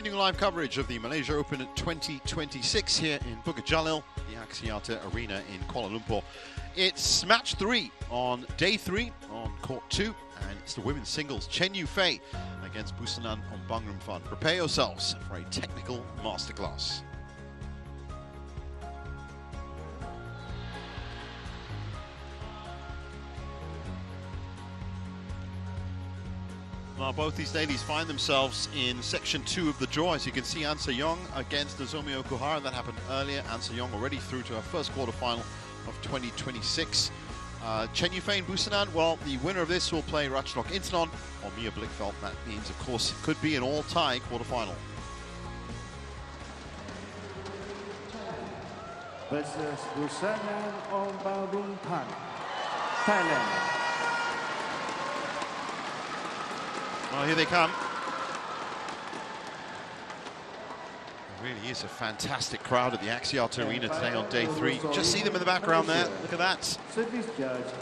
Continuing live coverage of the Malaysia Open 2026 here in Bukit Jalil, the Axiata Arena in Kuala Lumpur. It's match 3 on day 3 on court 2, and it's the women's singles. Chen Yufei against Busanan Ongbamrungphan. Prepare yourselves for a technical masterclass. Well, both these ladies find themselves in section 2 of the draw. As you can see, An Se-yong against Nozomi Okuhara. That happened earlier. An Se-yong already through to her first quarterfinal of 2026. Chen Yufei and Busanan, well, the winner of this will play Ratchanok Intanon or Mia Blichfeld. That means, of course, it could be an all-tie quarterfinal. Versus Busanan Ongbamrungphan, Thailand. Well, here they come. It really is a fantastic crowd at the Axiata Arena today on day 3. Just see them in the background there. Look at that.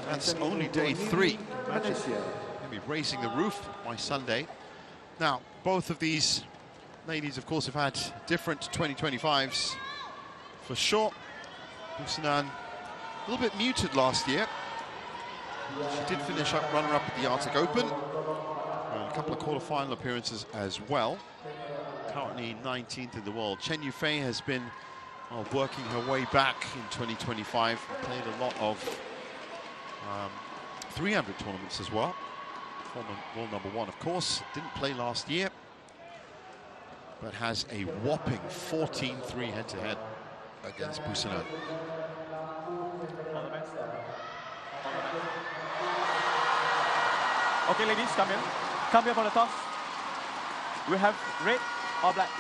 That's only day 3. Imagine maybe raising the roof by Sunday. Now, both of these ladies, of course, have had different 2025s for sure. Busanan, a little bit muted last year. She did finish up runner-up at the Arctic Open. A couple of quarter-final appearances as well. Currently 19th in the world. Chen Yufei has been working her way back in 2025. Played a lot of 300 tournaments as well. Former world #1, of course. Didn't play last year, but has a whopping 14-3 head-to-head against Busanan. Okay, ladies, come here. Come here for the toss. We have red or black?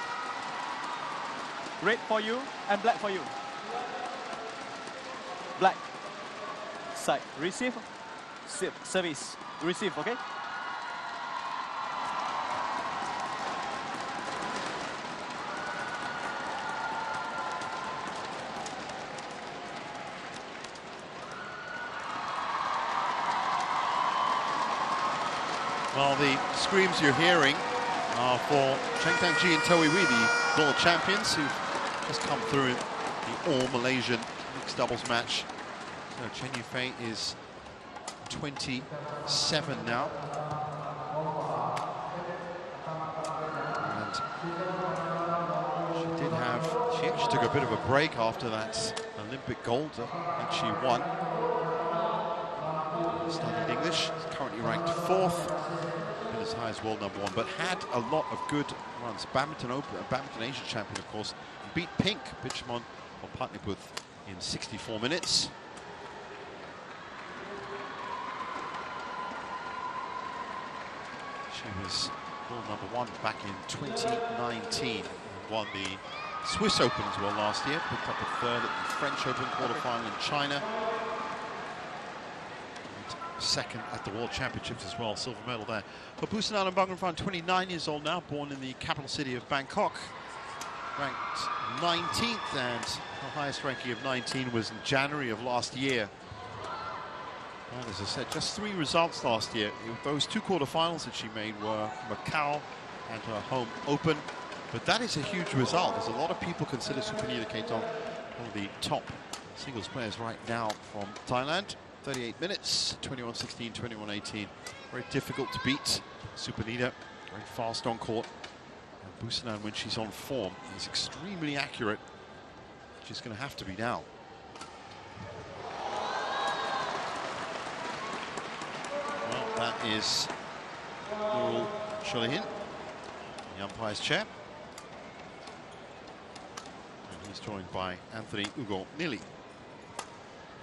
Red for you and black for you. Black. Side. Receive. Service. Receive, okay? Well, the screams you're hearing are for Cheng Tang-ji and Toei Wee, the world champions, who've just come through the all-Malaysian mixed doubles match. So Chen Yufei is 27 now. And she actually took a bit of a break after that Olympic gold. I think she won. Studied English, is currently ranked 4th, been as high as world #1, but had a lot of good runs. Badminton Open, Badminton Asia champion, of course, beat Pink Pitchmon or Patliputh in 64 minutes. She was world #1 back in 2019 and won the Swiss Open as well last year. Picked up a 3rd at the French Open quarterfinal in China. 2nd at the World Championships as well, silver medal there. But Busanan Ongbamrungphan, 29 years old now, born in the capital city of Bangkok. Ranked 19th, and her highest ranking of 19 was in January of last year. And as I said, just 3 results last year. Those 2 quarterfinals that she made were Macau and her home open. But that is a huge result, as a lot of people consider Supanita Khaitong one of the top singles players right now from Thailand. 38 minutes, 21-16, 21-18. Very difficult to beat. Supanita, very fast on court. And Busanan, when she's on form, is extremely accurate. She's going to have to be now. Well, that is Nurul Sholihin, the umpire's chair. And he's joined by Anthony Ugo Nili,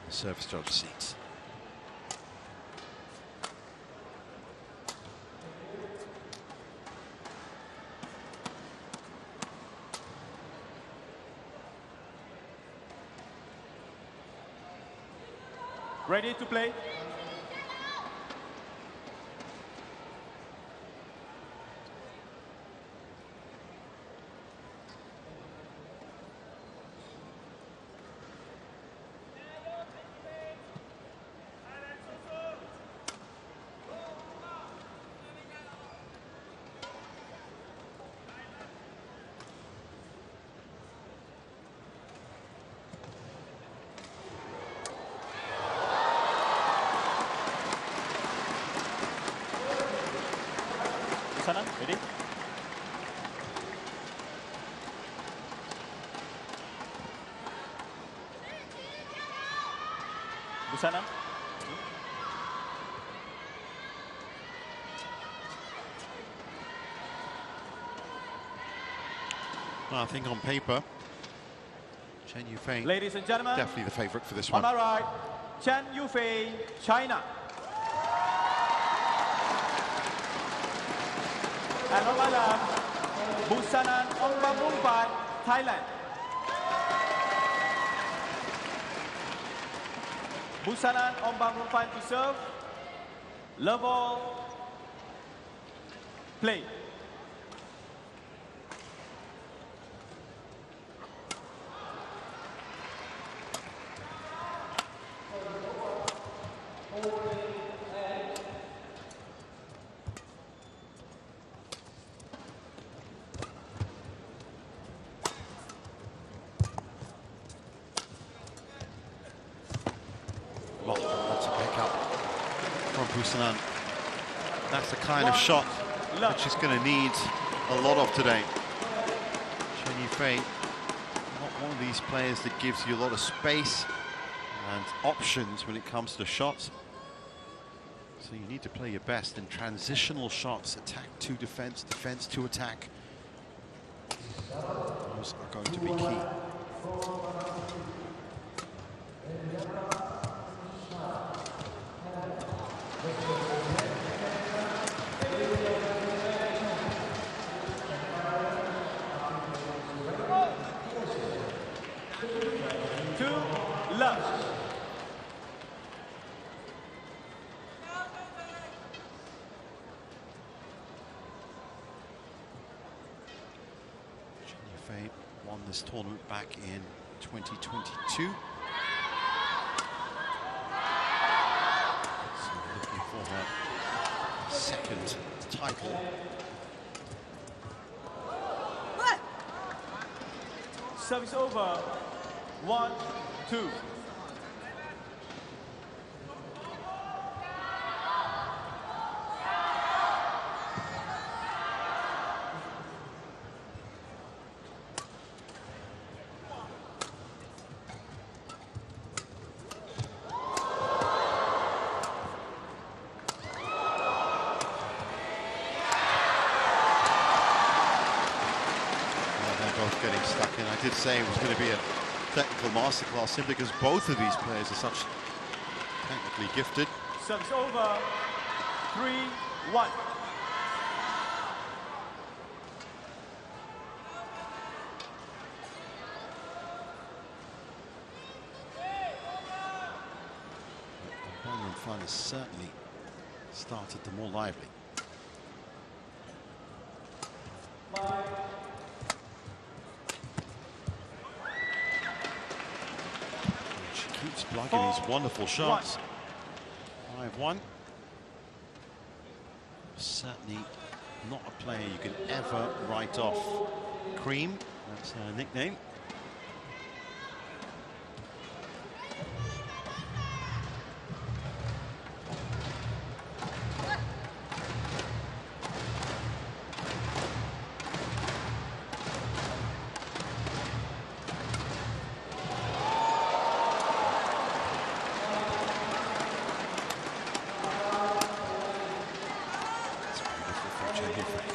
the service judge seats. Ready to play? Busanan. Well, I think on paper, Chen Yufei Ladies and gentlemen, definitely the favourite for this on one. my right, Chen Yufei, China. And on my left, Busanan Ongbamrungphan, Thailand. Busanan Ongbamrungphan to serve. Level. Play. Lots of pick up from Busanan. That's the kind of shot that she's going to need a lot of today. Chen Yufei, not one of these players that gives you a lot of space and options when it comes to shots. So you need to play your best in transitional shots, attack to defense, defense to attack. Those are going to be key. Won this tournament back in 2022. So looking for her second title. Service over. 1-2. Getting stuck in. I did say it was going to be a technical masterclass simply because both of these players are such technically gifted. Service over. 3-1. Ongbamrungphan has certainly started the more lively. Keeps blocking these wonderful shots. 5-1. Certainly not a player you can ever write off. Cream, that's her nickname.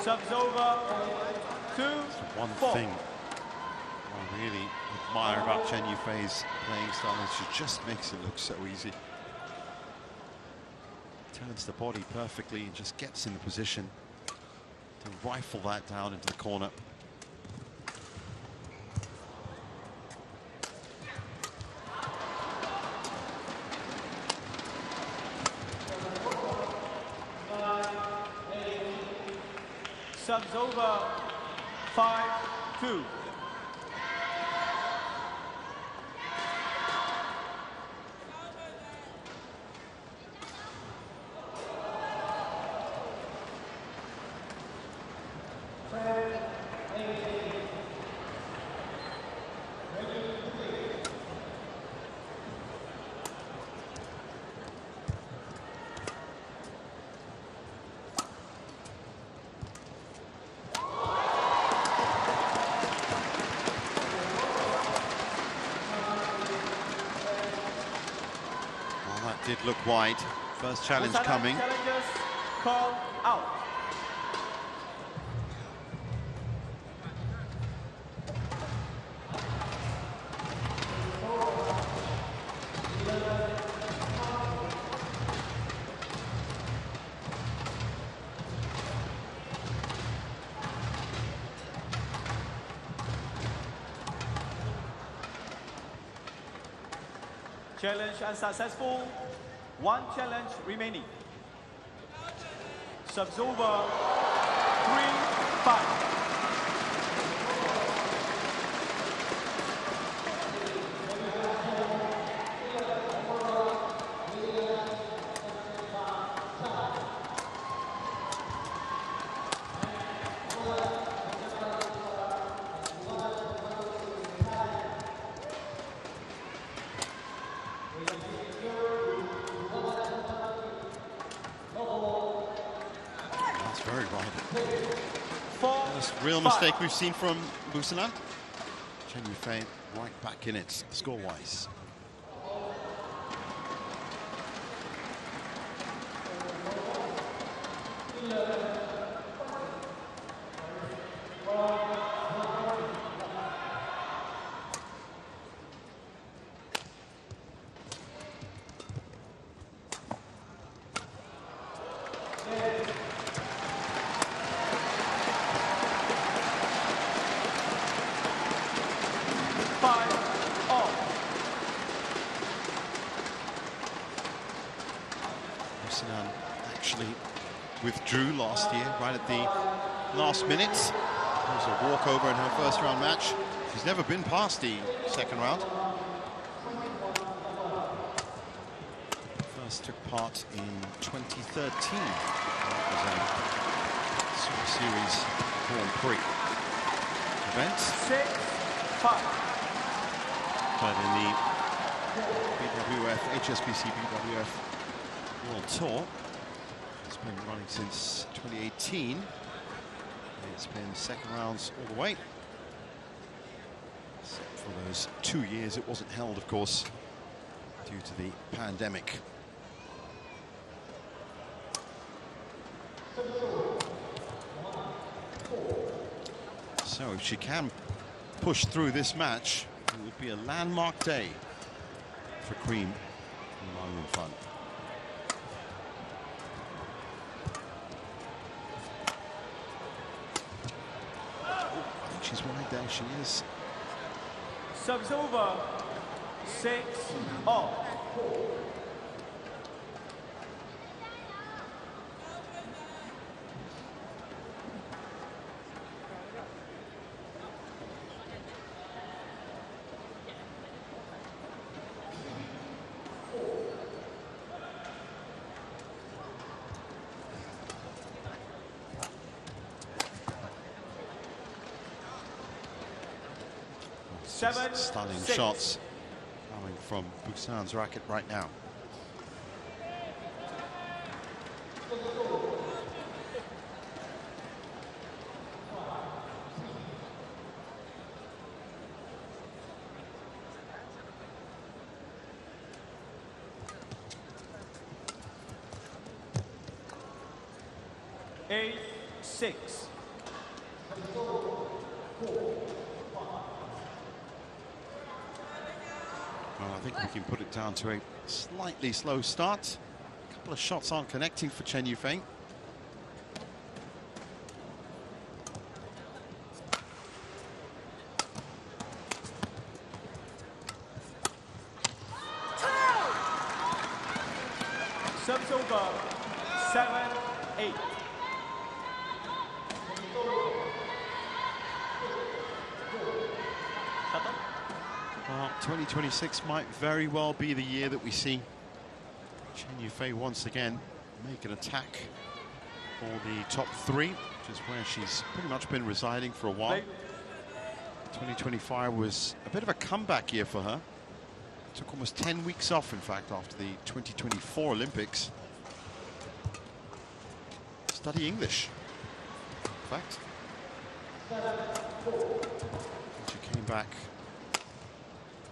Subs over. 2-4. One thing I really admire about Chen Yufei's playing style is she just makes it look so easy. Turns the body perfectly and just gets in the position to rifle that down into the corner. Subs over. 5-2. did look wide. First challenge Busanan coming. Challengers call out. Challenge unsuccessful. One challenge remaining. Subs over. 3-5. Very right. That's a real mistake we've seen from Busanan. Chen Yufei right back in it, score-wise. Busanan actually withdrew last year, right at the last minute. It was a walkover in her first round match. She's never been past the second round. First took part in 2013. That was a Super Series Grand Prix event. 6-5. But in the BWF, HSBC BWF World Tour, it's been running since 2018. It's been second rounds all the way. Except for those 2 years it wasn't held, of course, due to the pandemic. So if she can push through this match, it would be a landmark day for Cream Ongbamrungphan. I think she's wide there, she is. Subs over. 6-all. Stunning shots coming from Busanan's racket right now. Eight, 6. Well, I think we can put it down to a slightly slow start. A couple of shots aren't connecting for Chen Yufei. Subs over. 7-8. Well, 2026 might very well be the year that we see Chen Yufei once again make an attack for the top 3, which is where she's pretty much been residing for a while. 2025 was a bit of a comeback year for her. Took almost 10 weeks off, in fact, after the 2024 Olympics. Study English, in fact. She came back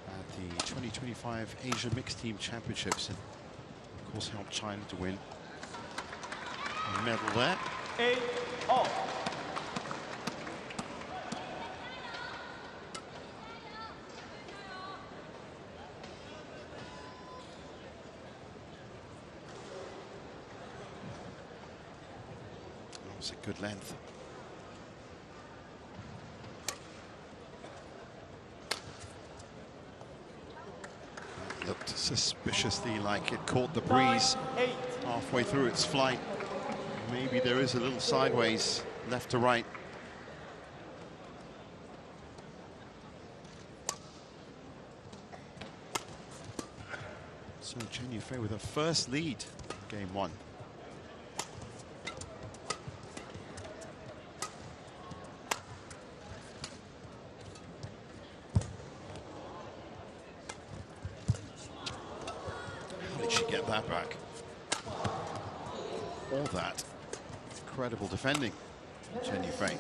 at the 2025 Asia Mixed Team Championships in Of course, helped China to win a medal there. 8-all. That was a good length. Looked suspiciously like it caught the breeze 9-8. halfway through its flight. Maybe there is a little sideways, left to right. So Chen Yufei with her first lead in game one. How did she get that back? All that incredible defending, Chen Yufei.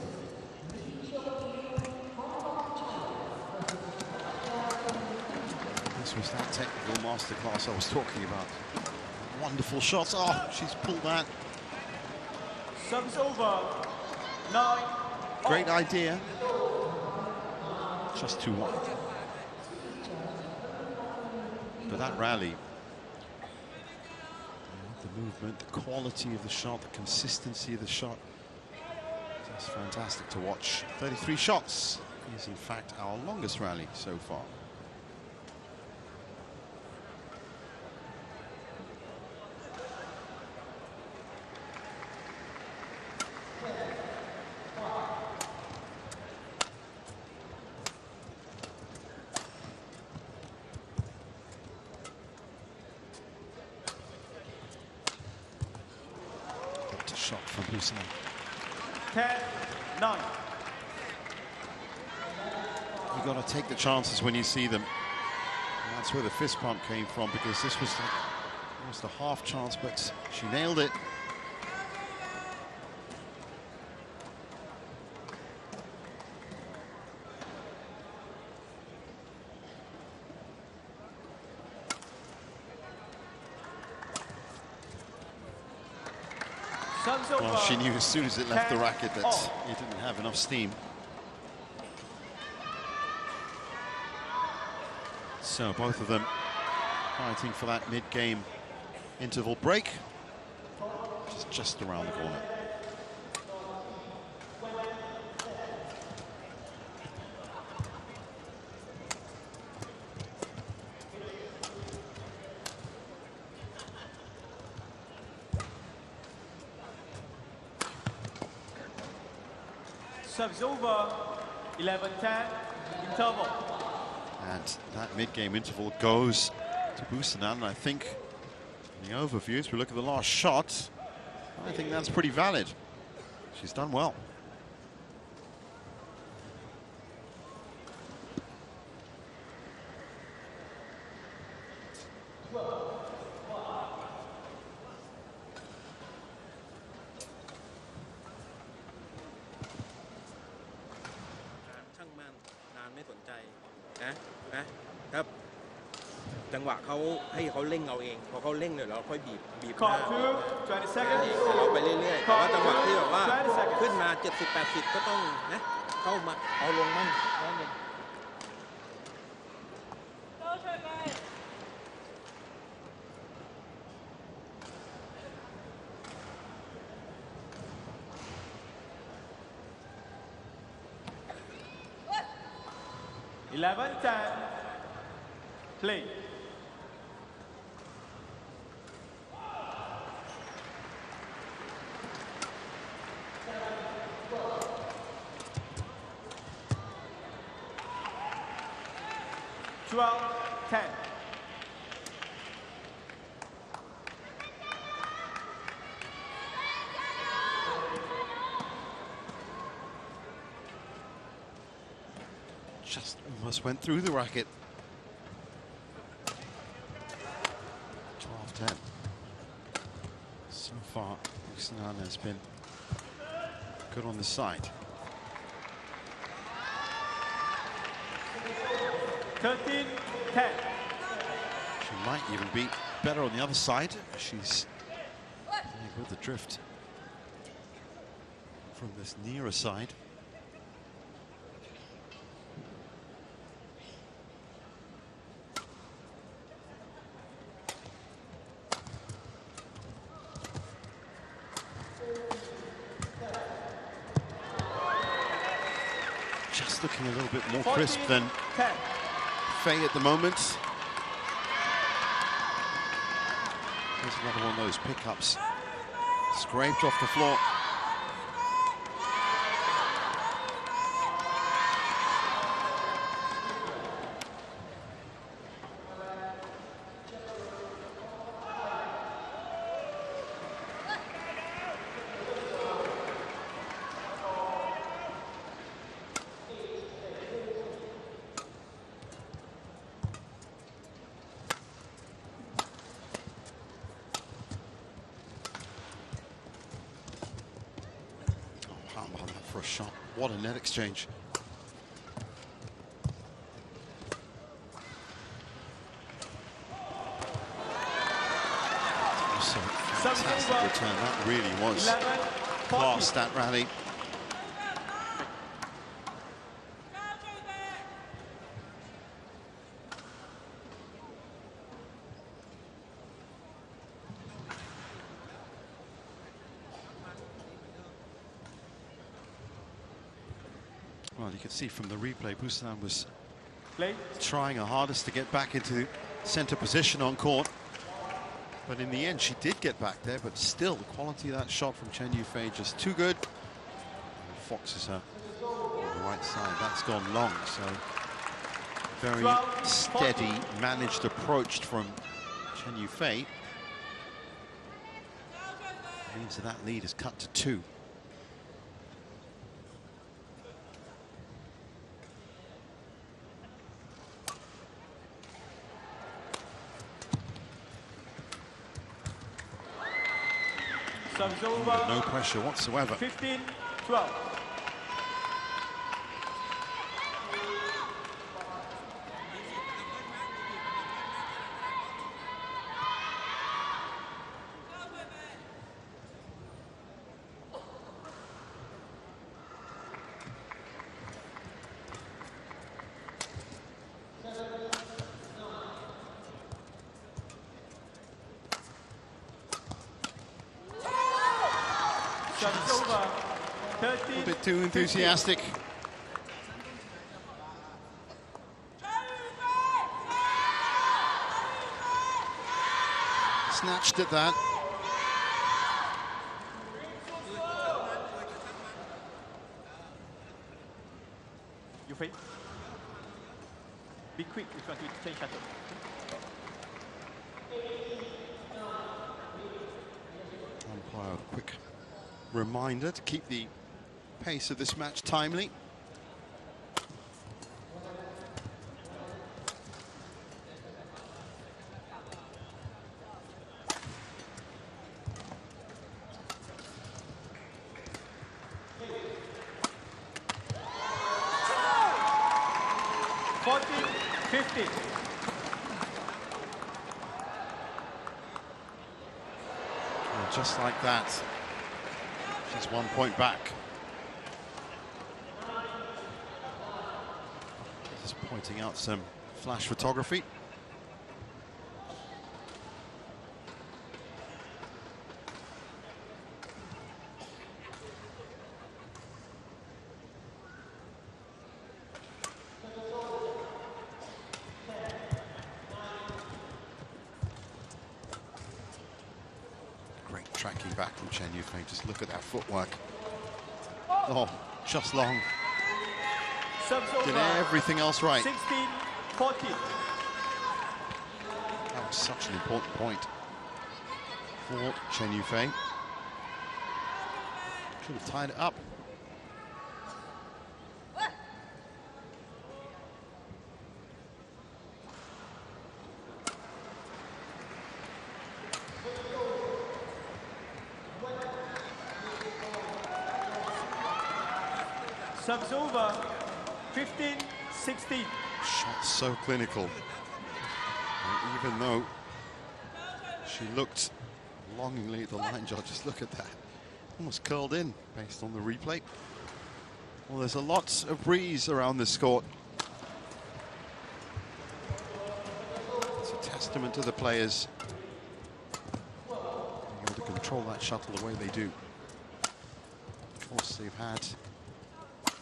This was that technical masterclass I was talking about. Wonderful shots. Oh, she's pulled that. Service over. 9. Great idea. Just too wide. But that rally, the movement, the quality of the shot, the consistency of the shot, just fantastic to watch. 33 shots is in fact our longest rally so far. Shot from Busanan. 10-9. You got to take the chances when you see them. And that's where the fist pump came from, because this was almost a half chance, but she nailed it. Well, she knew as soon as it left the racket that it didn't have enough steam. So both of them fighting for that mid-game interval break, which is just around the corner. Service over. 11-10. Interval. And that mid-game interval goes to Busanan. I think in the overview, as we look at the last shot, I think that's pretty valid. She's done well. Clock 2, 20 seconds. เราไปเรื่อยๆแต่ว่าจังหวะที่แบบว่าขึ้นมา 70-80 ก็ต้องนะเข้ามาเอาลงมั่งนั่นเอง 11-10. Play. Just almost went through the racket. 12-10. So far, Busanan has been good on the side. 13-10. She might even beat better on the other side. She's with the drift from this nearer side. Just looking a little bit more crisp than Faye at the moment. There's another one of those pickups. Scraped off the floor. For a shot. What a net exchange. Also, fantastic return. That really was class, that rally. Well, you can see from the replay, Busanan was trying her hardest to get back into center position on court. But in the end, she did get back there, but still, the quality of that shot from Chen Yufei just too good. And foxes her on the right side. That's gone long, so very steady, managed approach from Chen Yufei. Means that lead is cut to 2. No pressure whatsoever. 15-12. A bit too enthusiastic. Snatched at that. Yufei, be quick if you want to change shuttle. Umpire, a quick reminder to keep the pace of this match timely. And just like that, she's 1 point back. Just pointing out some flash photography. Great tracking back from Chen Yufei. Just look at that footwork. Oh, just long. Did everything else right. 16-14. That was such an important point for Chen Yufei. Should have tied it up. Subs over, 15-16. Shot so clinical. And even though She looked longingly at the line judge. Just look at that. Almost curled in based on the replay. Well, there's a lot of breeze around this court. It's a testament to the players being able to control that shuttle the way they do. Of course, they've had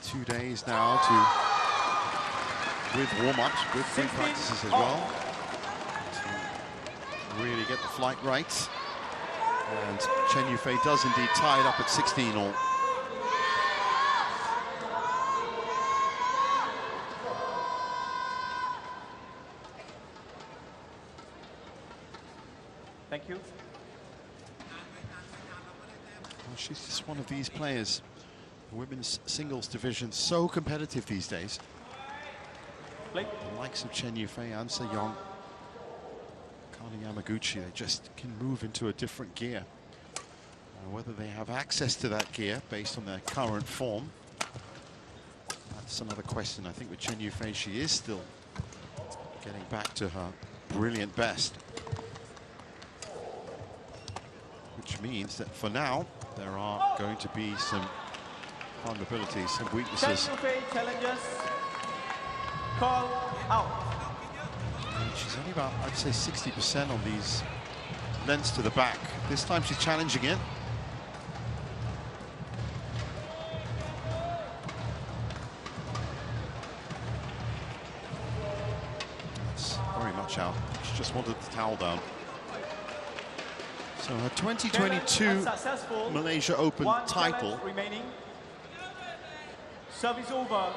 2 days now with warm-ups, with free practices as well, to really get the flight right. And Chen Yufei does indeed tie it up at 16 all. Thank you. Well, she's just one of these players. The women's singles division so competitive these days. Play. The likes of Chen Yufei, An Se-yong, Kana Yamaguchi, they just can move into a different gear. Whether they have access to that gear based on their current form, that's another question. I think with Chen Yufei, she is still getting back to her brilliant best. Which means that for now, there are going to be some vulnerabilities, some weaknesses. Chen Yufei challenges. Call out. And she's only about, I'd say, 60% on these lengths to the back. This time she's challenging it. That's very much out. She just wanted the towel down. So her 2022 Malaysia Open title remaining. Service over.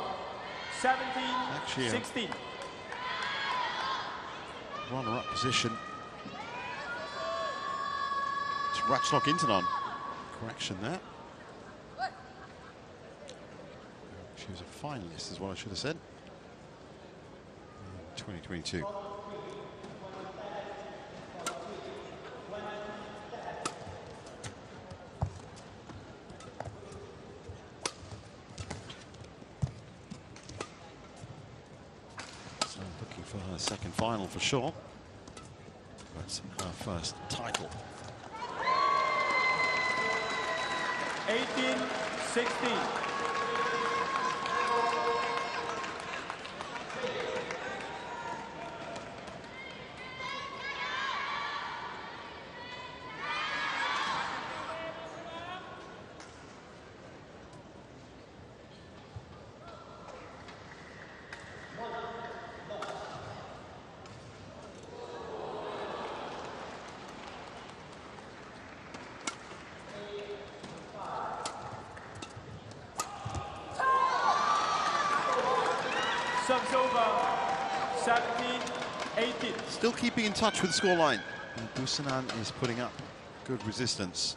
17-16. Runner-up position. It's Ratchnok Intanon. Correction there. She was a finalist, is what I should have said. In 2022. For her second final for sure. That's her first title. 18-16. Subs over. 17-18. Still keeping in touch with the scoreline. And Busanan is putting up good resistance.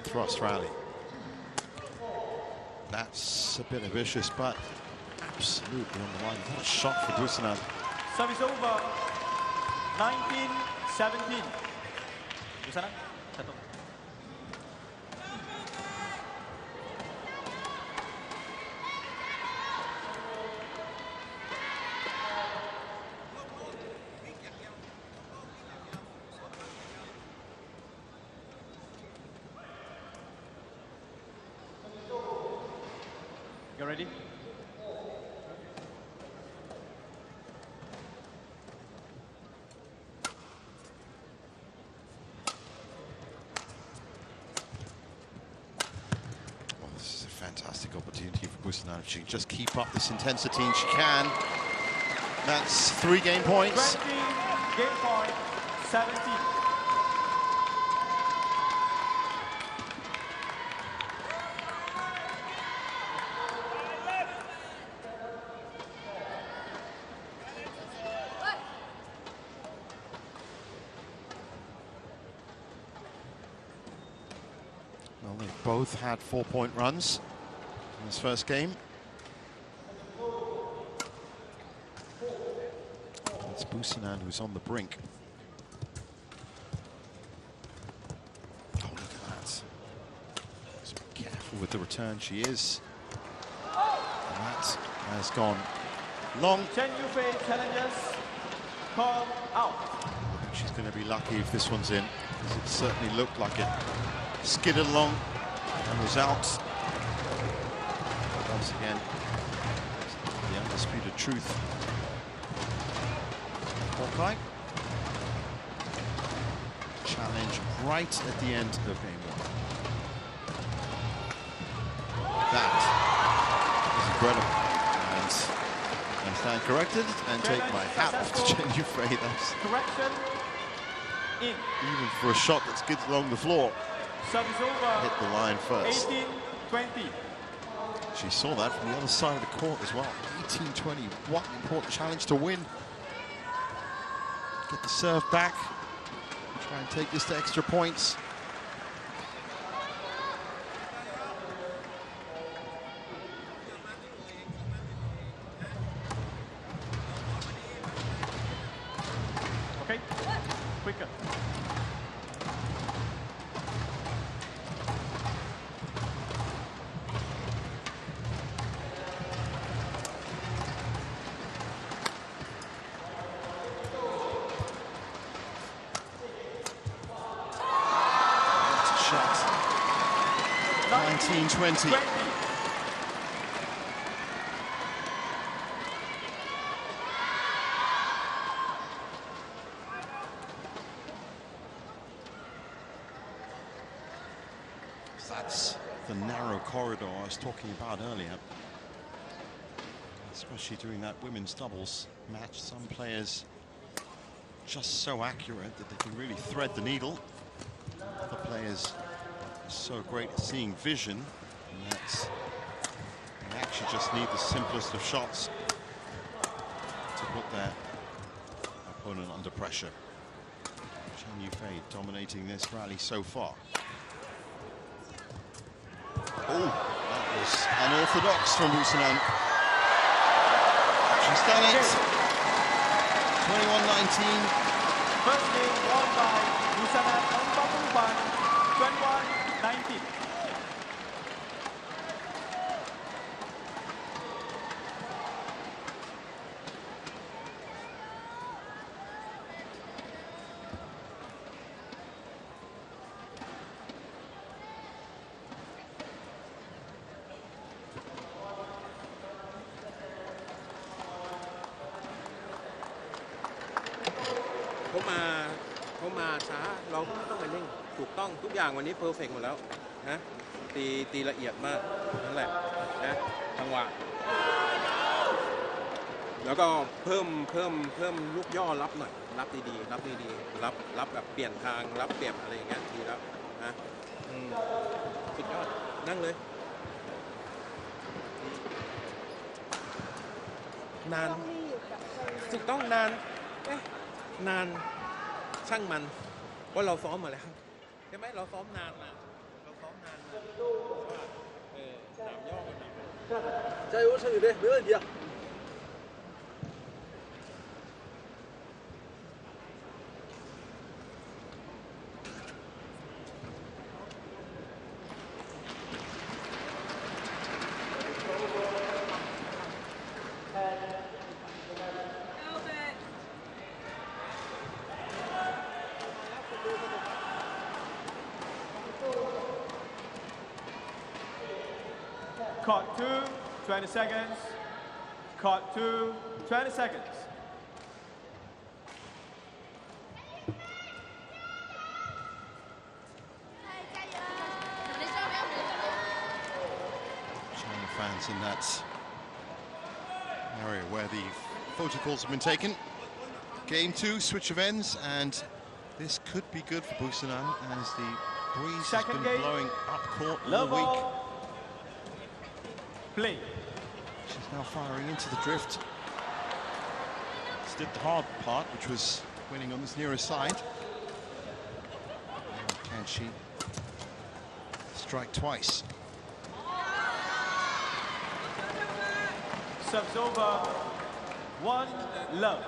Thrust rally. That's a bit ambitious, but absolutely on the line. What a shot for Busanan. Service over. 19-17. Busanan. Satu. You ready? Well, this is a fantastic opportunity for Busanan. If she can just keep up this intensity, and she can. That's 3 game points. 20 game point. 17. both had 4-point runs in this first game. It's Busanan who's on the brink. Oh, look at that. Just be careful with the return. She is. And that has gone long. Chen challenges. Call out. I think she's going to be lucky if this one's in, because it certainly looked like it skidded along and was out. Once again, the undisputed truth. Hawkeye. Challenge right at the end of game one. That is incredible. And I stand corrected and take my hat off to Chen Yufei. That's correction. In. Even for a shot that skids along the floor. Service over. Hit the line first. 18-20. She saw that from the other side of the court as well. 18-20. What an important challenge to win. Get the serve back. Try and take this to extra points. Okay, quicker. Shot. 19-20. That's the narrow corridor I was talking about earlier. Especially during that women's doubles match, some players just so accurate that they can really thread the needle. Other players are so great at seeing vision, and that's, they actually just need the simplest of shots to put their opponent under pressure. Chen Yufei dominating this rally so far. Oh, that was unorthodox from Busanan. She's done it. 21-19. First game won by Busanan Ongbamrungphan, 21-19.เขามาช้าเราก็ต้องไปเร่งถูกต้องทุกอย่างวันนี้เพอร์เฟกต์หมดแล้วนะตีละเอียดมากนั่นแหละนะจังหวะแล้วก็เพิ่มลูกย่อรับหน่อยรับดีๆรับแบบเปลี่ยนทางรับเปลี่ยนอะไรอย่างเงี้ยดีแล้วนะสุดยอดนั่งเลยนานถูกต้องนานนานช่างมันเพราะเราซ้อมมาแล้วใช่ไหมเราซ้อมนานมาสามย่อกันนะ加油陈宇飞没问题啊Court 2, 20 seconds. Court 2, 20 seconds. China fans in that area where the photographs have been taken. Game 2, switch of ends, and this could be good for Busanan as the breeze has been blowing up court all week. Play. She's now firing into the drift. She did the hard part, which was winning on this nearer side. Can she strike twice. Serves over. 1-love.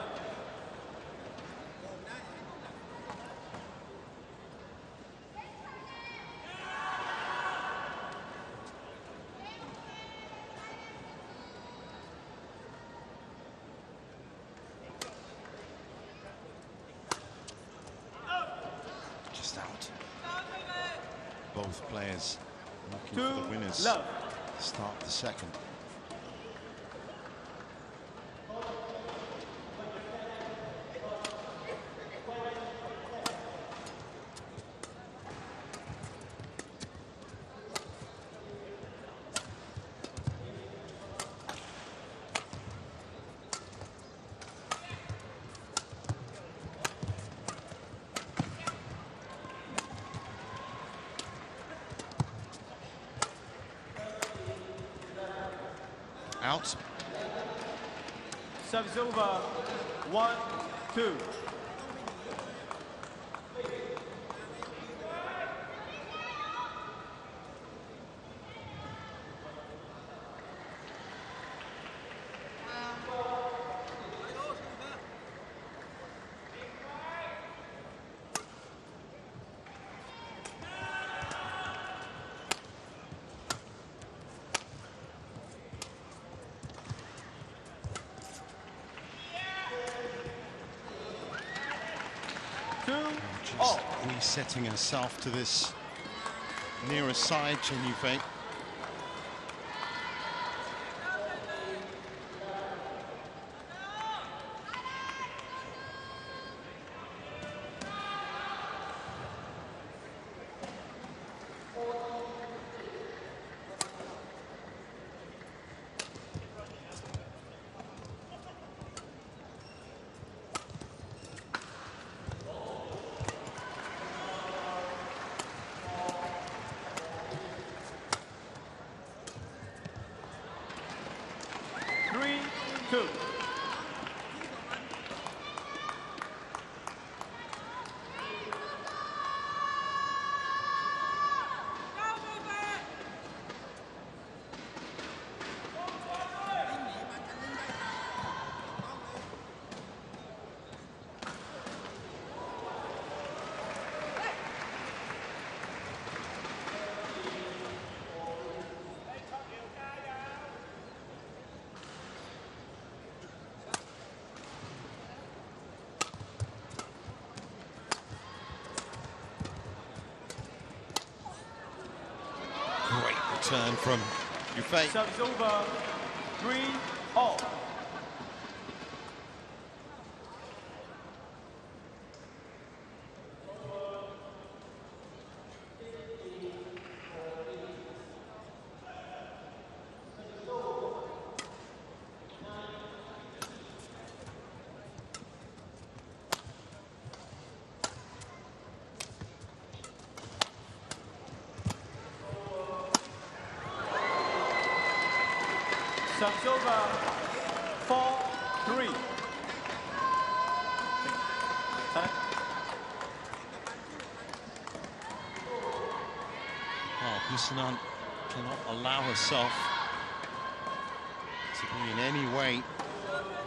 Just out. Both players looking 2 for the winners. love. Start the second. Out. Serves over. 1-2. Just resetting herself to this nearer side, Chen Yufei. Turn from Yufei. Serves over. 3-all. Serves over. 4-3. Oh, Busanan cannot allow herself to be in any way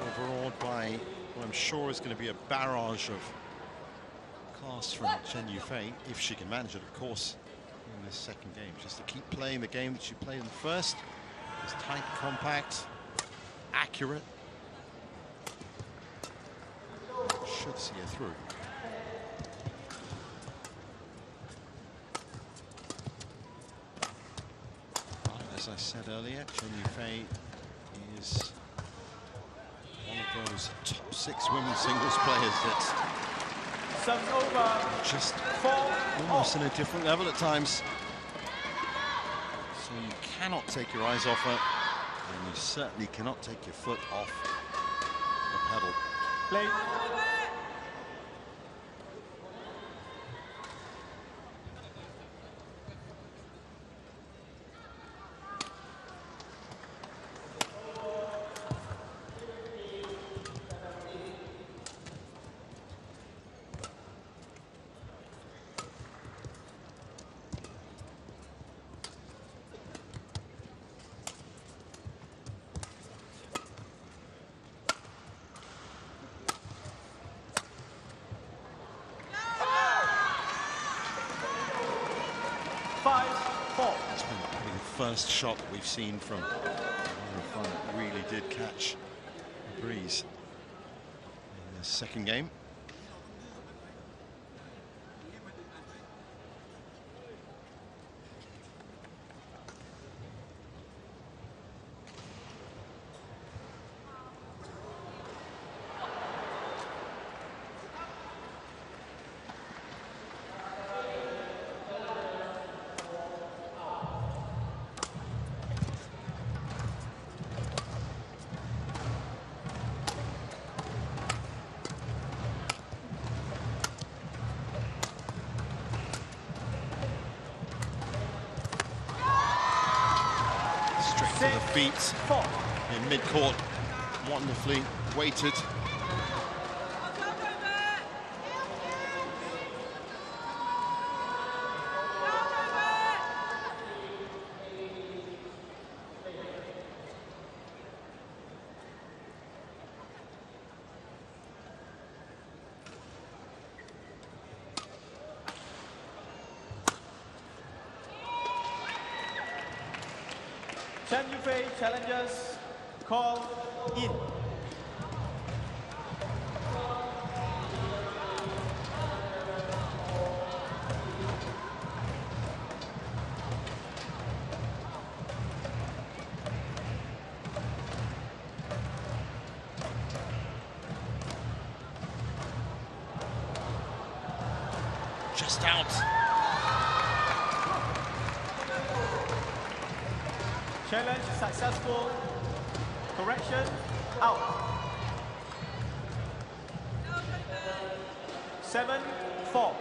overawed by what I'm sure is going to be a barrage of class from Chen Yufei, if she can manage it, of course, in this second game. Just to keep playing the game that she played in the first. It's tight, compact, accurate. Should see her through. But as I said earlier, Chen Yufei is one of those top 6 women's singles players that's just almost in a different level at times. So you cannot take your eyes off her, and you certainly cannot take your foot off the pedal. Play. first shot that we've seen from Ongbamrungphan really did catch the breeze in the second game. To the feet in mid-court, wonderfully weighted. Chen challengers call in. Just out. Challenge successful. Correction, out. 7-4.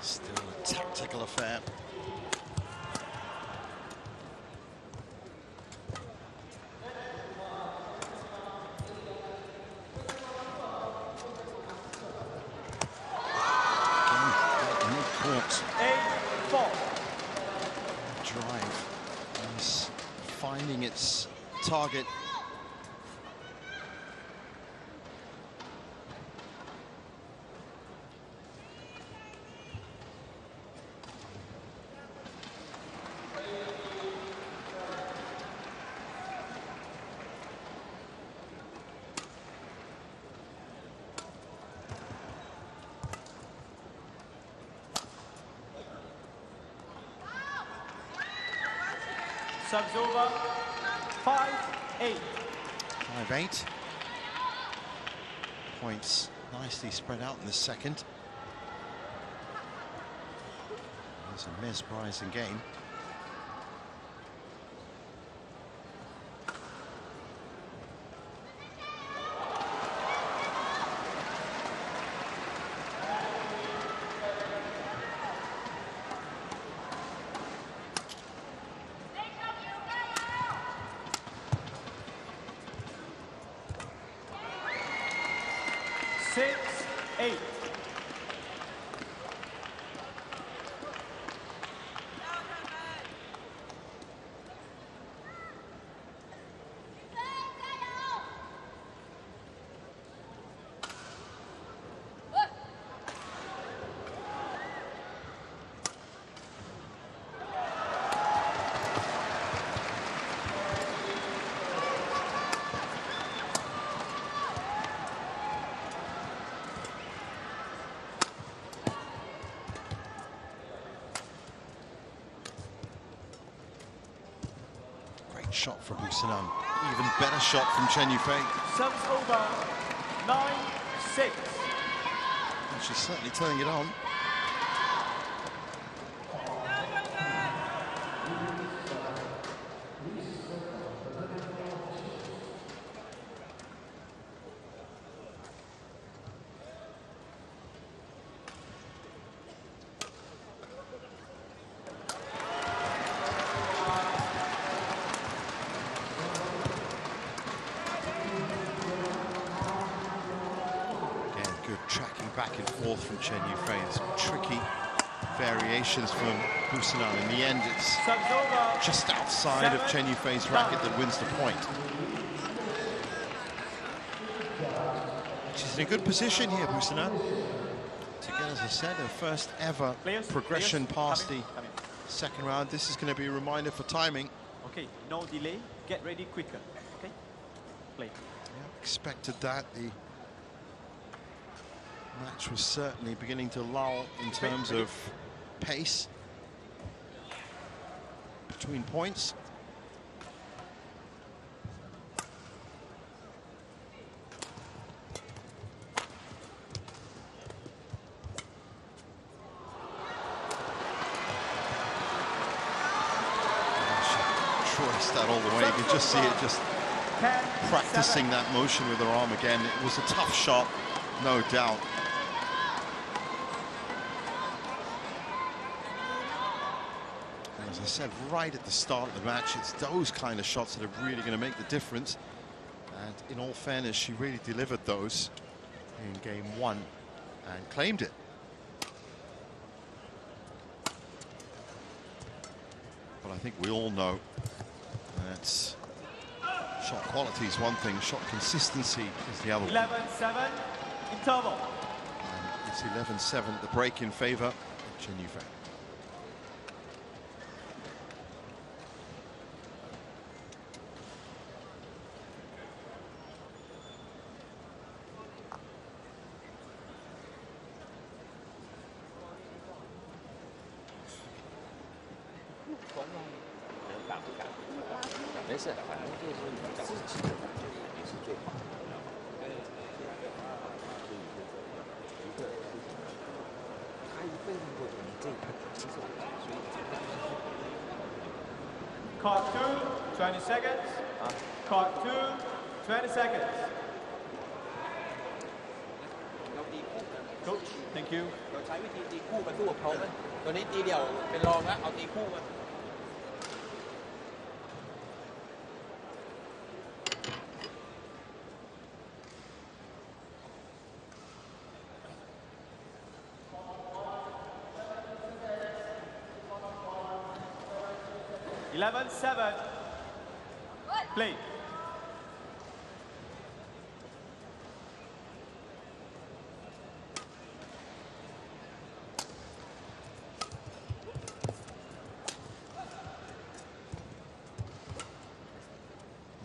Still a tactical affair. Mid-court. 8-4. Drive is finding its target. Subs over. 5-8. 5-8. Points nicely spread out in the second. It's a mesmerizing game. Shot from Busanan. Even better shot from Chen Yufei. Subs over. 9-6. And she's certainly turning it on. back and forth from Chen Yufei. Some tricky variations from Busanan. In the end, it's just outside of Chen Yufei's racket that wins the point. She's in a good position here, Busanan, to get, as I said, her first ever progression past the second round. This is going to be a reminder for timing. Okay, no delay. Get ready quicker. Okay, play. Yeah, expected that. The match was certainly beginning to lull in terms of pace between points. That all the way, you can just see it just practicing that motion with her arm again. It was a tough shot, no doubt. And as I said right at the start of the match, it's those kind of shots that are really going to make the difference. And in all fairness, she really delivered those in game one and claimed it. But I think we all know that's shot quality is one thing, shot consistency is the other. 11-7 interval. And it's 11-7, the break in favor of Chen Yufei. Court 2, 20 seconds. Court 2, 20 seconds. Coach, thank you. เราใช้วิธีตีคู่มาสู้กับเขาไหมตัวนี้ตีเดี่ยวเป็นรองแล้วเอาตีคู่มา 11-7. Play.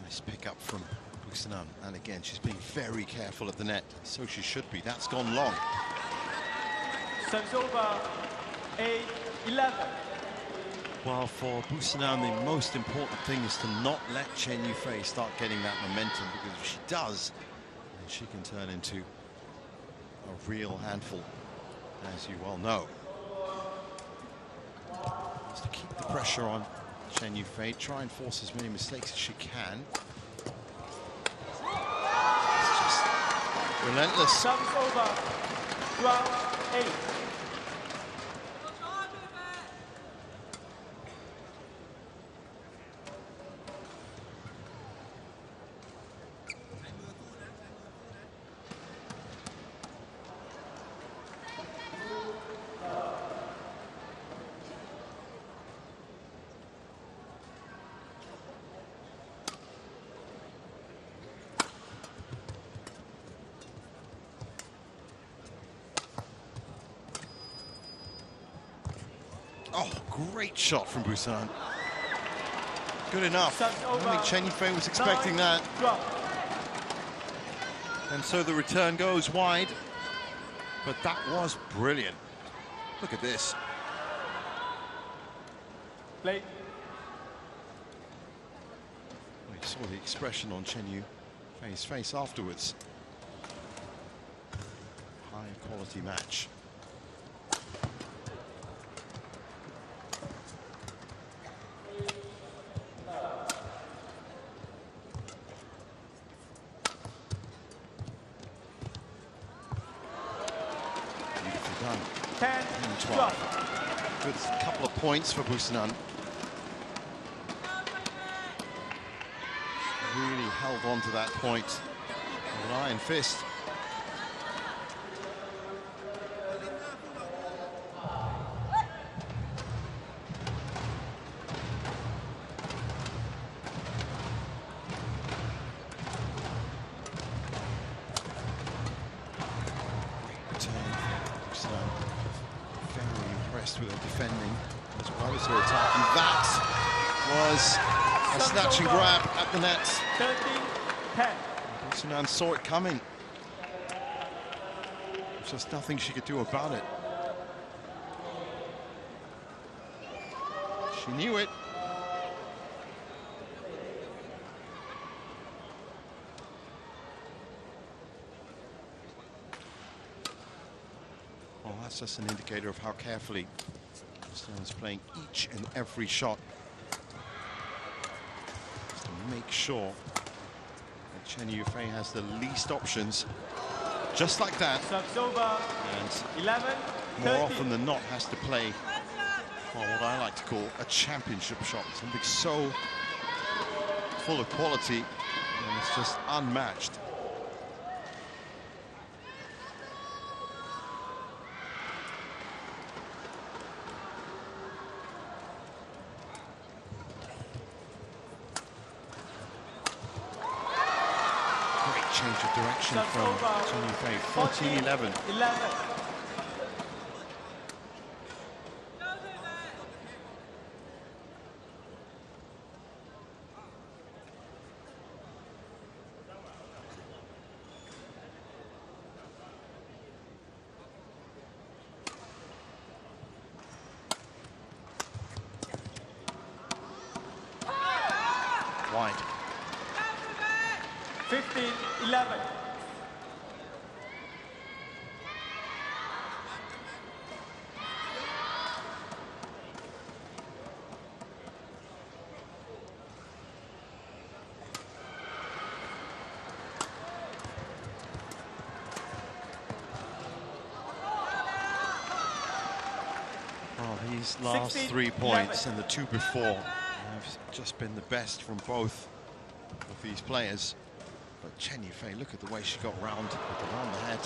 Nice pick up from Busanan, and again she's being very careful at the net, so she should be. That's gone long. Serves over. 8-11. Well, for Busanan, the most important thing is to not let Chen Yufei start getting that momentum, because if she does, then she can turn into a real handful, as you well know. Just to keep the pressure on Chen Yufei, try and force as many mistakes as she can. It's just relentless. Serves over. 12-8. Oh, great shot from Busanan. Good enough. I don't think Chen Yufei was expecting that. And so the return goes wide. But that was brilliant. Look at this. Play. We saw the expression on Chen Yufei's face afterwards. High quality match. Done. 10-12. Good couple of points for Busanan. Really held on to that point with an iron fist. impressed with her defending as well as her attacking. That was a snatch and grab at the net. 13-10. Busanan saw it coming. There's just nothing she could do about it. She knew it. Well, that's just an indicator of how carefully Busanan is playing each and every shot. Just to make sure that Chen Yufei has the least options. Just like that. Serves over. And 11-13. more often than not has to play, well, what I like to call a championship shot. Something so full of quality, and it's just unmatched. Great change of direction from Chen Yufei. 14-11. 11. Wide. 15-11. Well, these last 3 points and the two before have just been the best from both of these players. But Chen Yufei, look at the way she got round the head.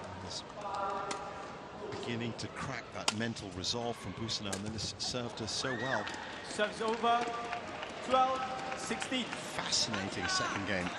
And is beginning to crack that mental resolve from Busanan, and this served her so well. Serves over. 12-16. Fascinating second game.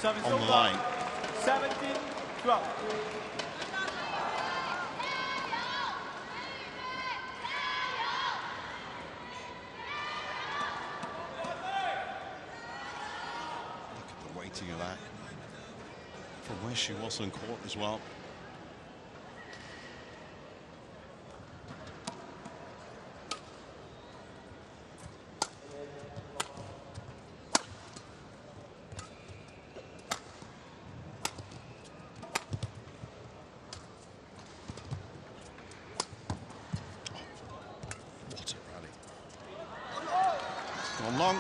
Service On the over. line. 17-12. Look at the weighting of that. From where she was on court as well. Gone long.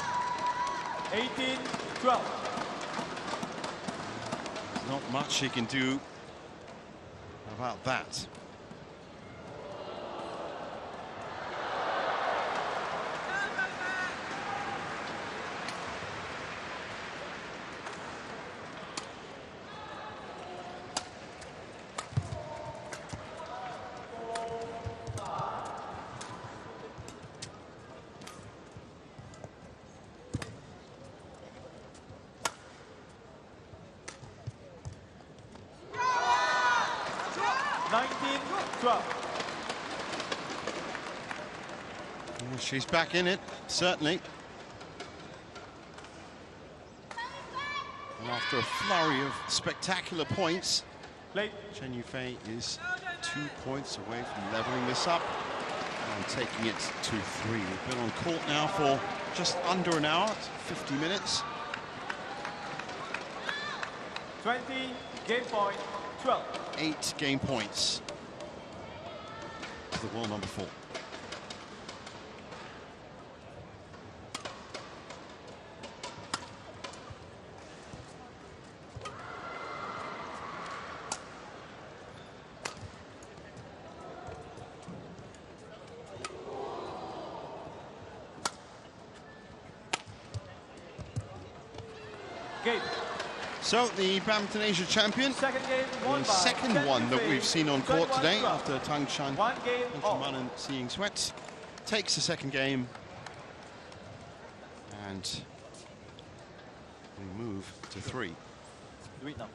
18-12. There's not much she can do about that. Well, she's back in it, certainly. And after a flurry of spectacular points, Chen Yufei is 2 points away from leveling this up and taking it to 3. We've been on court now for just under an hour, 50 minutes. 20, game point, 12. 8 game points to the world number 4. Game. So the Badminton Asia champion, Second game won the by second Chen one that we've seen on court 31 today love. after Tang Chan, 1 game all. and seeing sweats, takes the second game, and we move to 3. Do it now.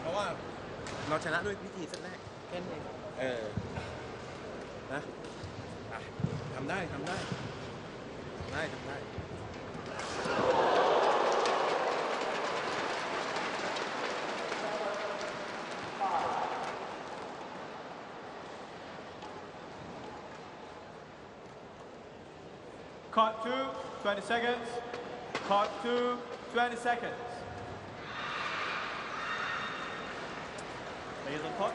เพราะว่าเราชนะด้วยวิธีเซตแรกแค่นี้เองนะทำได้ Court 2, 20 seconds. Court 2, 20 seconds. Players on court.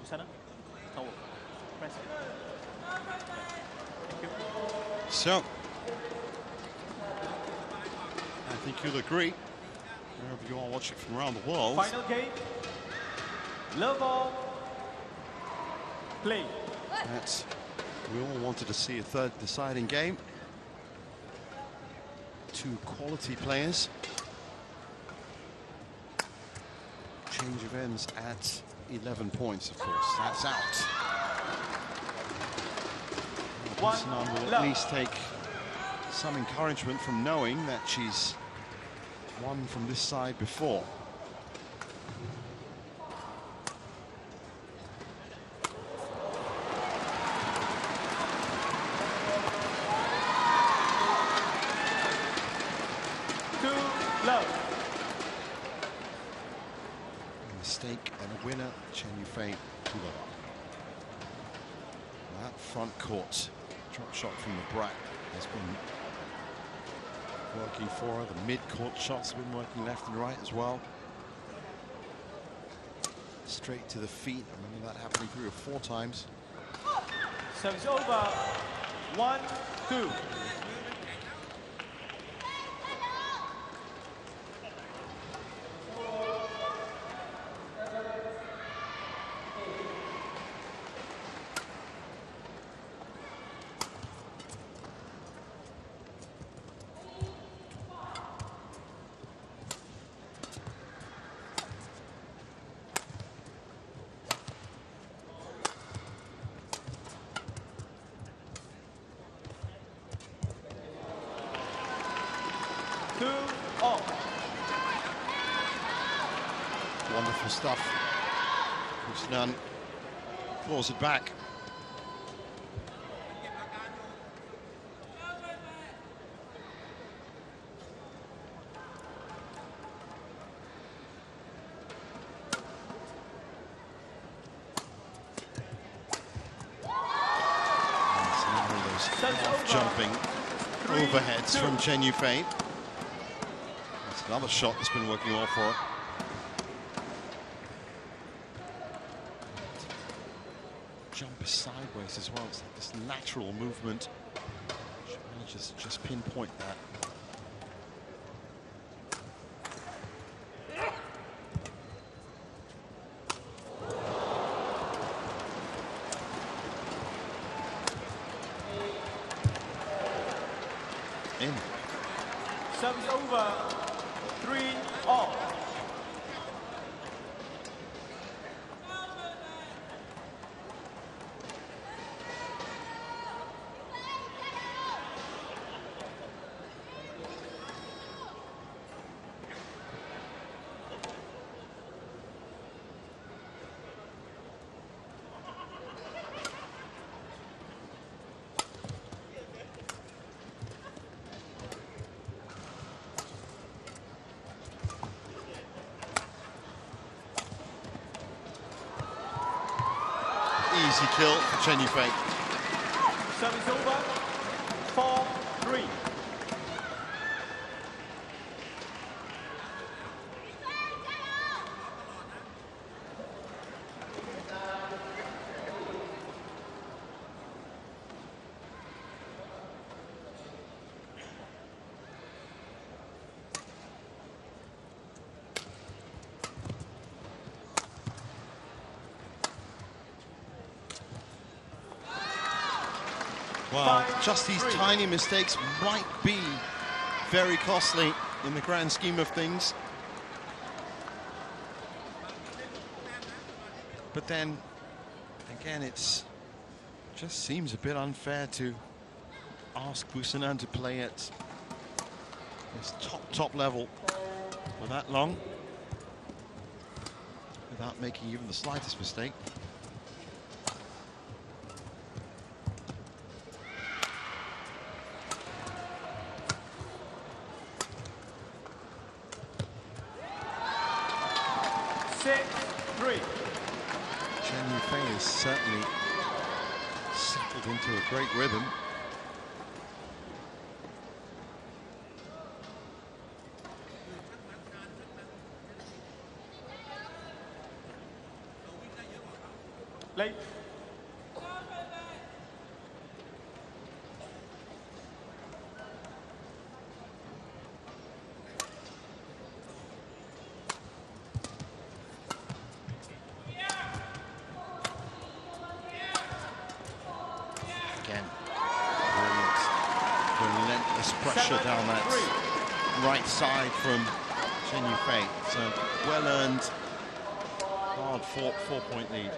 Busanan, towel. Press it. Thank you. So, I think you'll agree, wherever you are watching from around the world, Final game. Love ball. Play. that we all wanted to see a third deciding game. 2 quality players. Change of ends at 11 points, of course. That's out. Busanan will at least take some encouragement from knowing that she's won from this side before. Mistake and a winner, Chen Yufei to the that front court drop shot from the Brat has been working for her. The mid-court shots have been working left and right as well. Straight to the feet. I remember that happening 3 or 4 times. Service over. 1-2. Wonderful stuff. Busanan claws it back. Jumping overheads from Chen Yufei. That's another shot that's been working well for her. Jump sideways as well. It's like this lateral movement. She manages to just pinpoint that. In. Service over. 3-all. easy kill for Chen Yufei. Service over. 4-3. Well, just these tiny mistakes might be very costly in the grand scheme of things. But then, again, it's just seems a bit unfair to ask Busanan to play at this top level for that long without making even the slightest mistake. Chen Yufei has certainly settled into a great rhythm. Late. Pressure down that right side from Chen Yufei. It's a well-earned, hard-fought 4-point lead.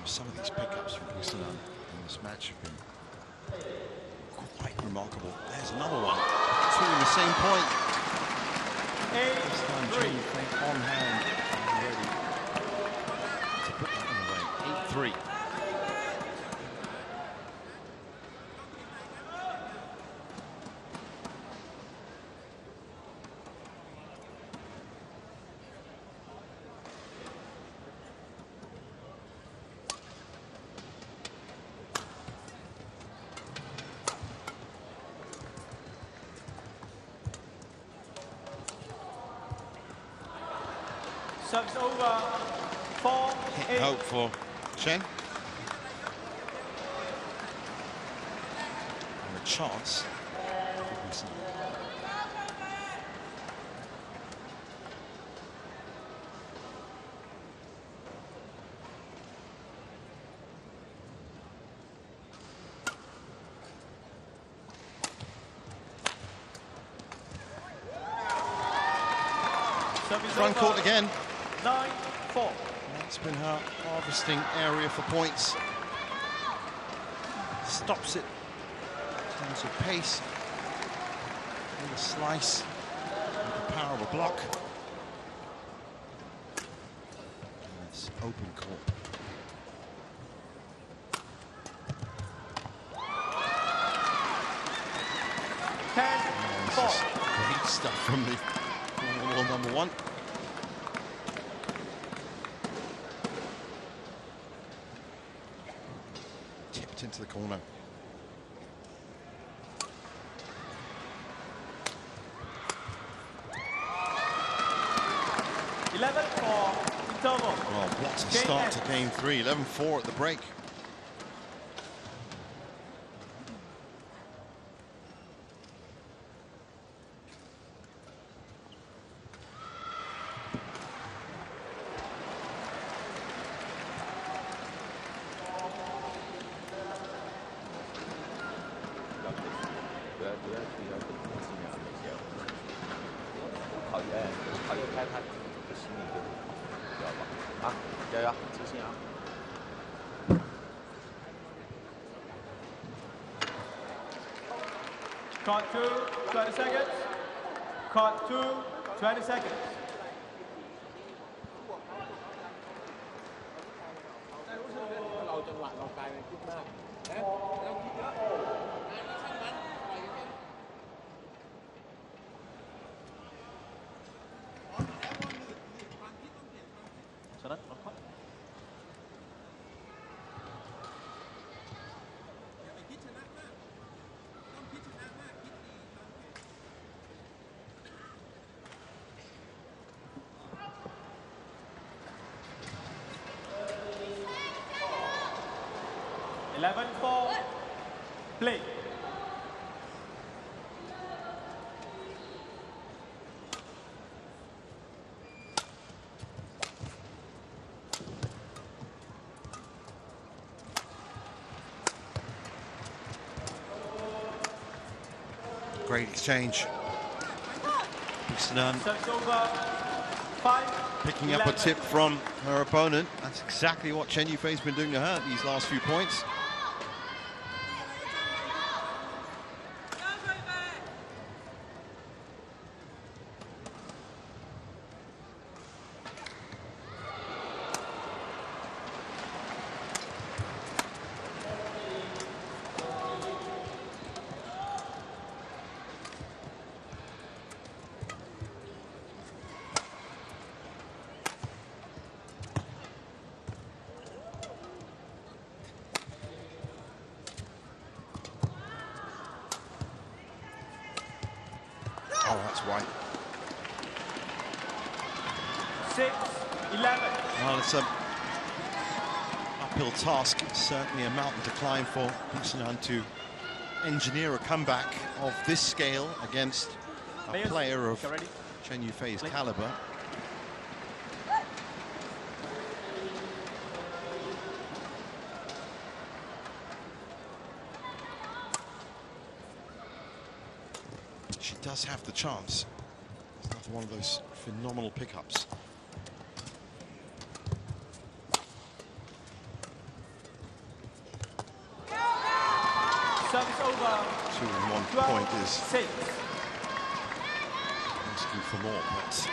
Some of these pickups from Busanan in this match have been quite remarkable. There's another one. Two in the same point. This time Chen Yufei on hand and ready to put that one away. 8-3. Service over. 4-8. Hope for Chen. And a chance for Busanan. Front court again. 9-4. That's been her harvesting area for points. Stops it in terms of pace. And a slice with the power of a block. And it's open court. Great stuff from the world number one. Tipped into the corner. Well, what a start to game three. 11-4 at the break. Card 2, 20 seconds. Card 2, 20 seconds. ายมันคิดมากนะเราคิดเยอะงานนี้ช่างมันปล่อยกัน ฉะนั้นเราก็ 11-4, play. Great exchange. Busanan Service over. 5. picking up a tip from her opponent. That's exactly what Chen Yufei's been doing to her these last few points. Oh, that's white. 6-11. Well, it's an uphill task. It's certainly a mountain to climb for Busanan to engineer a comeback of this scale against a player of Chen Yufei's caliber. She does have the chance. It's another one of those phenomenal pickups. Service over. 2-1 point is 6. asking for more, but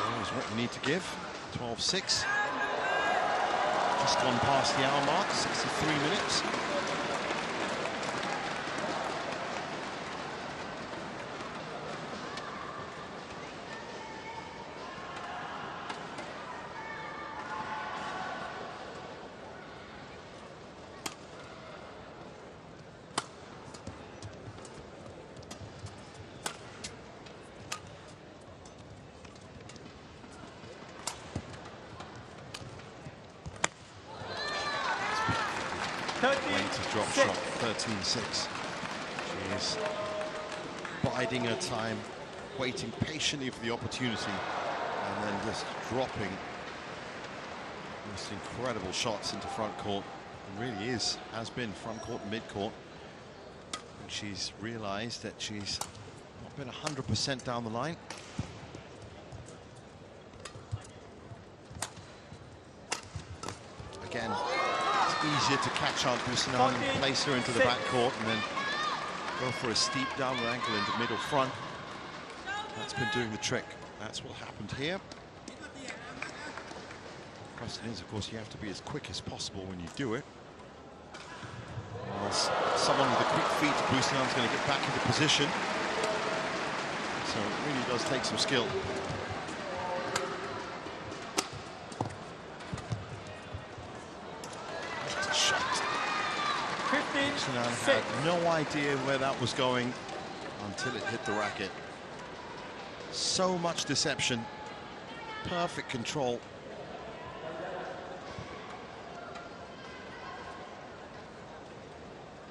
more is what you need to give. 12-6. Just gone past the hour mark, 63 minutes. Great drop shot, 13-6. She is biding her time, waiting patiently for the opportunity, and then just dropping most incredible shots into front court. It really has been front court and mid court. And she's realized that she's not been 100% down the line. Again, it's easier to catch out Busanan and place her into the back court and then go for a steep downward ankle into middle front. That's been doing the trick. That's what happened here. The question is, of course, you have to be as quick as possible when you do it. Well, someone with a quick feet, Busanan's going to get back into position. So it really does take some skill. Busanan had no idea where that was going until it hit the racket. So much deception, perfect control.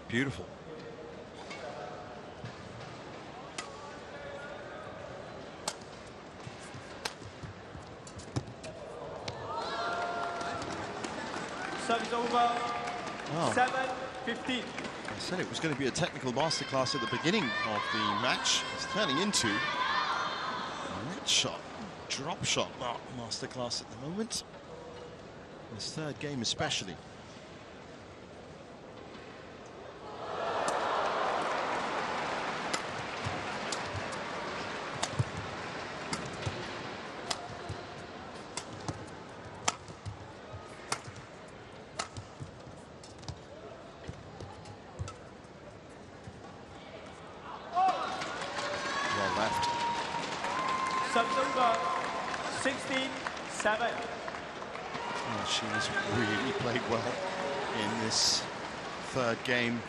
Beautiful. Service over. 7-15. I said it was going to be a technical masterclass at the beginning of the match. It's turning into a net shot, drop shot masterclass at the moment. This third game especially. Service over. 16-7. Well, she has really played well in this third game.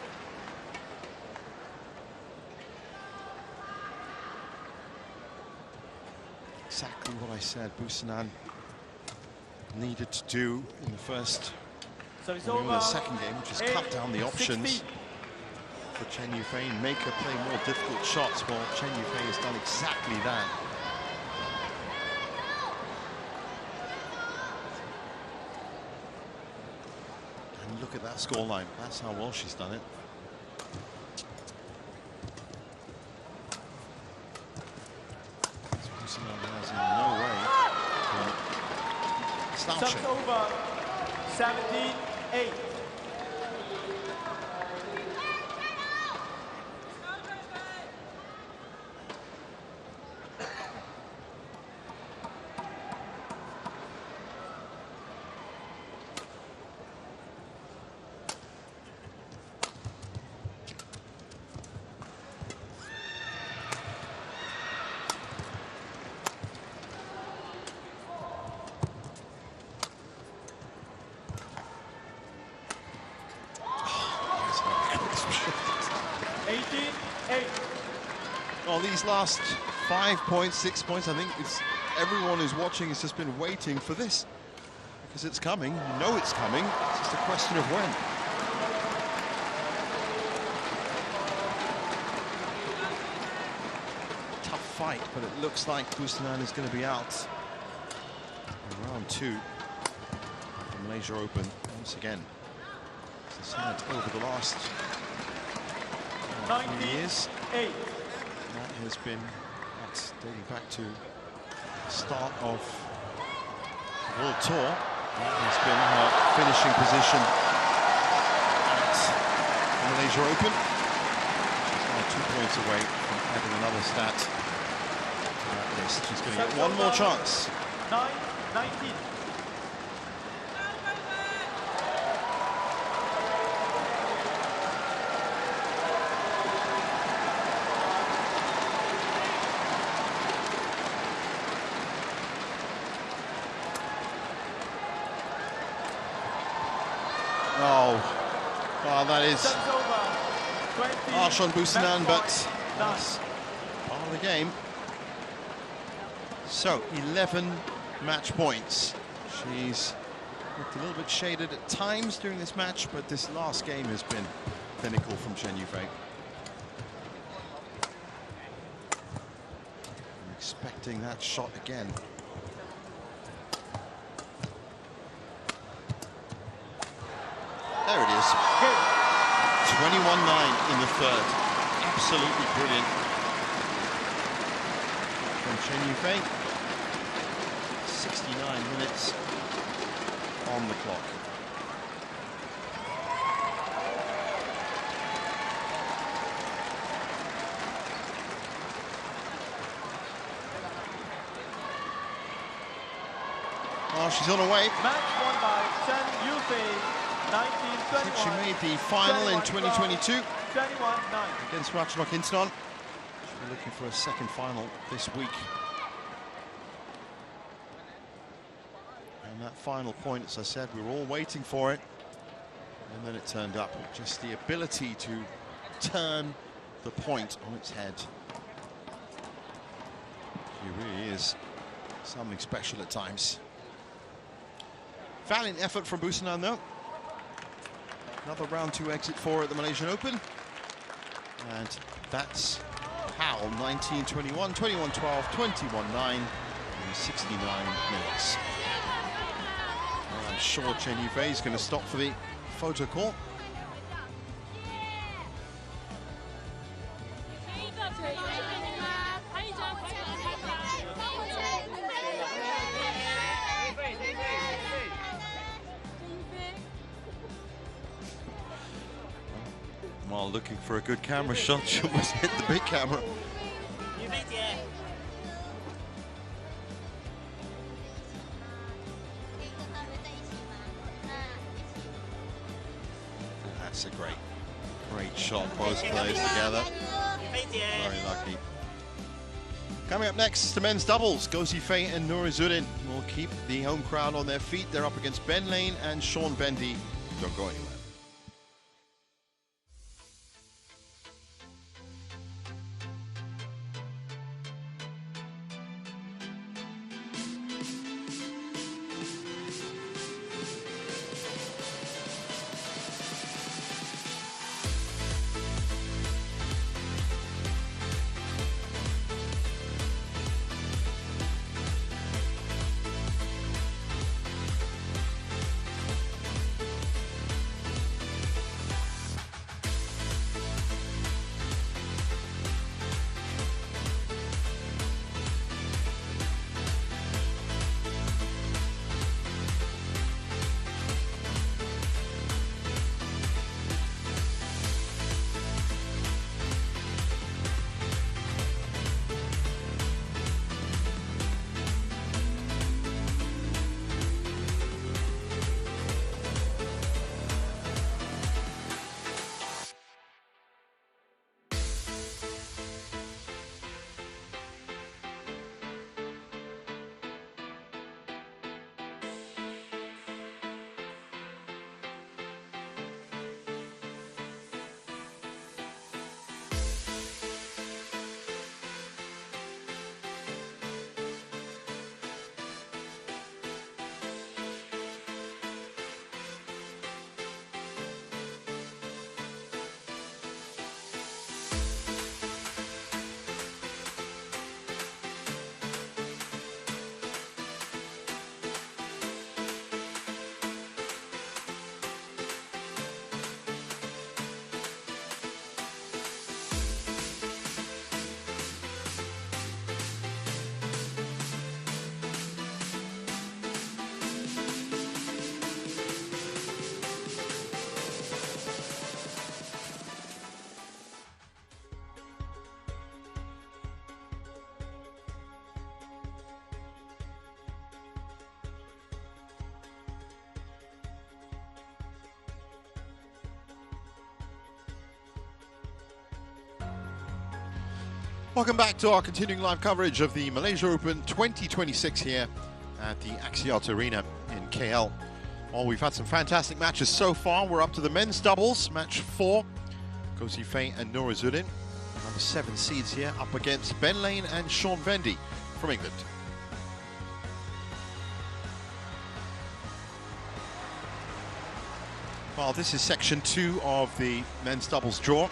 Exactly what I said Busanan needed to do in the first, Service or over. the second game, which is cut down the options for Chen Yufei and make her play more difficult shots. Well, Chen Yufei has done exactly that. And look at that scoreline. That's how well she's done it. Busanan has in no way slouching. Service over. 17-8. Well, these last 5 points, 6 points, I think everyone who's watching has just been waiting for this. Because it's coming, you know it's coming, it's just a question of when. Tough fight, but it looks like Busanan is going to be out in round 2 of the Malaysia Open once again. As I said, over the last few years, that has been, that's dating back to the start of the World Tour. That has been her finishing position at the Malaysia Open. She's now 2 points away from adding another stat to that list. She's going to get one more chance. 9-19. Oh, well, that is harsh on Busanan, but that's part of the game. So, 11 match points. She's looked a little bit shaded at times during this match, but this last game has been clinical from Chen Yufei. I'm expecting that shot again. There it is. 21-9 in the third. Absolutely brilliant from Chen Yufei. 69 minutes on the clock. Oh, she's on her way. Match won by Chen Yufei. I think she made the final in 2022 21-9 against Ratchanok Intanon. She'll be looking for a second final this week. And that final point, as I said, we were all waiting for it. And then it turned up. Just the ability to turn the point on its head. She really is something special at times. Valiant effort from Busanan, though. Another round 2 exit for at the Malaysian Open. And that's how 19-21, 21-12, 21-9 in 69 minutes. Well, I'm sure Chen Yufei is going to stop for the photo call. While looking for a good camera shot, she almost hit the big camera. That's a great shot, both players together. Very lucky. Coming up next, the men's doubles. Gozi Fei and Nurizudin will keep the home crowd on their feet. They're up against Ben Lane and Sean Bendy. Don't go anywhere. Welcome back to our continuing live coverage of the Malaysia Open 2026 here at the Axiata Arena in KL. Well, we've had some fantastic matches so far. We're up to the men's doubles, match 4. Gozi Fei and Nurizudin, number 7 seeds here, up against Ben Lane and Sean Bendy from England. Well, this is section 2 of the men's doubles draw.